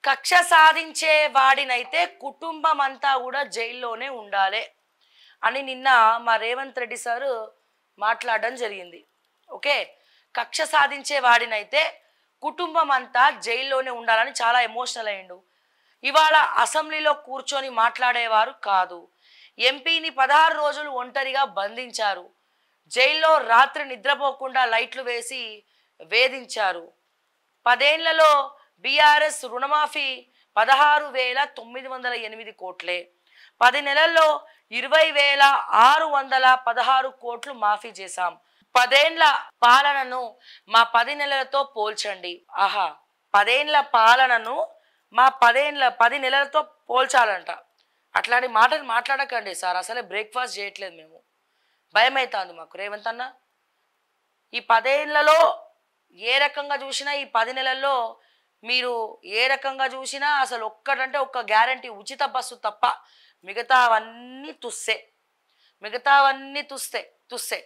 కక్ష సాధించే వాడినైతే కుటుంబం అంతా కూడా జైల్లోనే ఉండాలి అని నిన్న మా రేవంత్ రెడ్డి సార్ మాట్లాడడం జరిగింది. ఓకే, కక్ష సాధించే వాడినైతే కుటుంబం అంతా జైల్లోనే ఉండాలని చాలా ఎమోషనల్ అయ్యిండు. ఇవాళ అసెంబ్లీలో కూర్చొని మాట్లాడేవారు కాదు. ఎంపీని 16 రోజులు ఒంటరిగా బంధించారు. జైల్లో రాత్రి నిద్రపోకుండా లైట్లు వేసి వేధించారు. 10 ఏళ్లలో బీఆర్ఎస్ రుణమాఫీ 16,908 కోట్లే. 10 నెలల్లో 20,616 కోట్లు మాఫీ చేశాం. 10 ఏళ్ల పాలనను మా 10 నెలలతో పోల్చండి. ఆహా, 10 ఏళ్ల పాలనను మా 10 నెలలతో పోల్చాలంట. అట్లాంటి మాటలు మాట్లాడకండి సార్. అసలే బ్రేక్ఫాస్ట్ చేయట్లేదు మేము, భయం అవుతుంది మాకు. రేవంత్ అన్న, ఈ 10 ఏళ్లలో ఏ రకంగా చూసినా, ఈ 10 నెలల్లో మీరు ఏ రకంగా చూసినా అసలు ఒక్కటంటే ఒక్క గ్యారంటీ ఉచిత బస్సు తప్ప మిగతావన్నీ తుస్సే.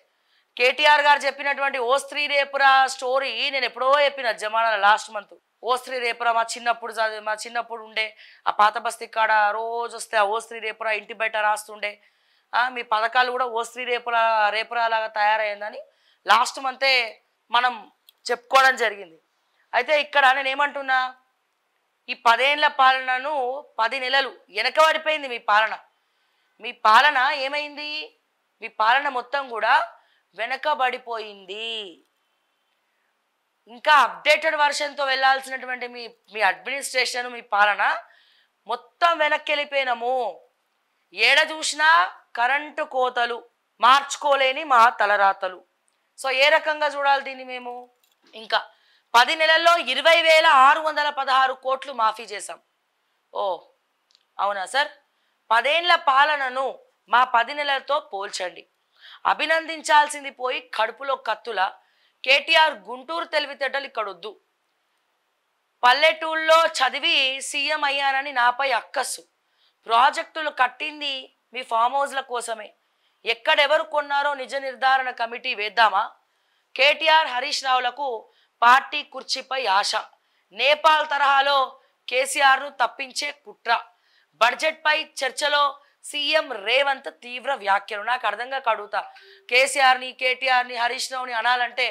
కేటీఆర్ గారు చెప్పినటువంటి ఓ స్త్రీ రేపురా స్టోరీ నేను ఎప్పుడో చెప్పిన జమానాల లాస్ట్ మంత్. ఓ స్త్రీ రేపురా మా చిన్నప్పుడు ఉండే ఆ పాత బస్తీ కాడ రోజు వస్తే ఆ ఓ స్త్రీ రేపురా ఇంటి బయట రాస్తుండే. మీ పథకాలు కూడా ఓ స్త్రీ రేపురా లాగా తయారైందని లాస్ట్ మంతే మనం చెప్పుకోవడం జరిగింది. అయితే ఇక్కడ నేను ఏమంటున్నా, ఈ 10 ఏళ్ల పాలనను 10 నెలలు వెనకబడిపోయింది మీ పాలన ఏమైంది? మీ పాలన మొత్తం కూడా వెనకబడిపోయింది. ఇంకా అప్డేటెడ్ వర్షన్తో వెళ్ళాల్సినటువంటి మీ అడ్మినిస్ట్రేషన్, మీ పాలన మొత్తం వెనక్కి వెళ్ళిపోయినాము. ఏడ చూసినా కరెంటు కోతలు, మార్చుకోలేని మా తలరాతలు. సో ఏ రకంగా చూడాలి దీన్ని మేము? ఇంకా 10 నెలల్లో 20,616 కోట్లు మాఫీ చేశాం. ఓ అవునా సార్? 10 ఏళ్ల పాలనను మా 10 నెలలతో పోల్చండి. అభినందించాల్సింది పోయి కడుపులో కత్తుల కేటీఆర్ గుంటూరు తెలివితేటలు ఇక్కడొద్దు. పల్లెటూళ్ళలో చదివి సీఎం అయ్యానని నాపై అక్కస్సు. ప్రాజెక్టులు కట్టింది మీ ఫామ్ హౌస్ల కోసమే. ఎక్కడెవరు కొన్నారో నిజ నిర్ధారణ కమిటీ వేద్దామా? కేటీఆర్ హరీష్ రావులకు పార్టీ కుర్చీపై ఆశ. నేపాల్ తరహాలో కేసీఆర్ను తప్పించే కుట్ర. బడ్జెట్పై చర్చలో సీఎం రేవంత్ తీవ్ర వ్యాఖ్యలు. నాకు అర్థంగా అడుగుతా, కేసీఆర్ని, కేటీఆర్ని, హరీష్ రావుని అనాలంటే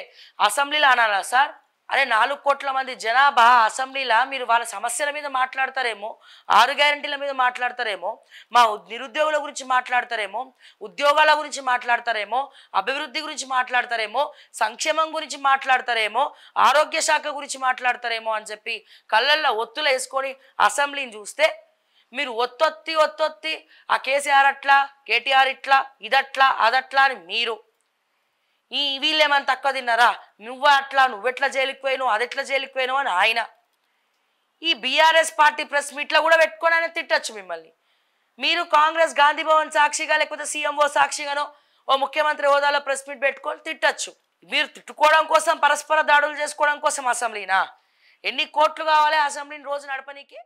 అసెంబ్లీలో అనాలా సార్? అరే 4 కోట్ల మంది జనాభా అసెంబ్లీలో మీరు వాళ్ళ సమస్యల మీద మాట్లాడతారేమో, 6 గ్యారెంటీల మీద మాట్లాడతారేమో, మా నిరుద్యోగుల గురించి మాట్లాడతారేమో, ఉద్యోగాల గురించి మాట్లాడతారేమో, అభివృద్ధి గురించి మాట్లాడతారేమో, సంక్షేమం గురించి మాట్లాడతారేమో, ఆరోగ్య శాఖ గురించి మాట్లాడతారేమో అని చెప్పి కళ్ళల్లో ఒత్తులు వేసుకొని అసెంబ్లీని చూస్తే మీరు ఒత్తొత్తి ఆ కేసీఆర్ అట్లా, కేటీఆర్ ఇట్లా, ఇదట్లా, అదట్లా అని మీరు వీళ్ళేమన్నా తక్కువ తిన్నారా? నువ్వెట్లా జైలుకి పోయినావు, అదెట్లా జైలుకి పోయినావు అని ఆయన. ఈ బీఆర్ఎస్ పార్టీ ప్రెస్ మీట్లో కూడా పెట్టుకొని ఆయన తిట్టచ్చు మిమ్మల్ని. మీరు కాంగ్రెస్ గాంధీ భవన్ సాక్షిగా లేకపోతే సీఎంఓ సాక్షిగానో ఓ ముఖ్యమంత్రి హోదాలో ప్రెస్ మీట్ పెట్టుకొని తిట్టచ్చు. మీరు తిట్టుకోవడం కోసం, పరస్పర దాడులు చేసుకోవడం కోసం అసెంబ్లీనా? ఎన్ని కోట్లు కావాలి అసెంబ్లీని రోజు నడపనీకి?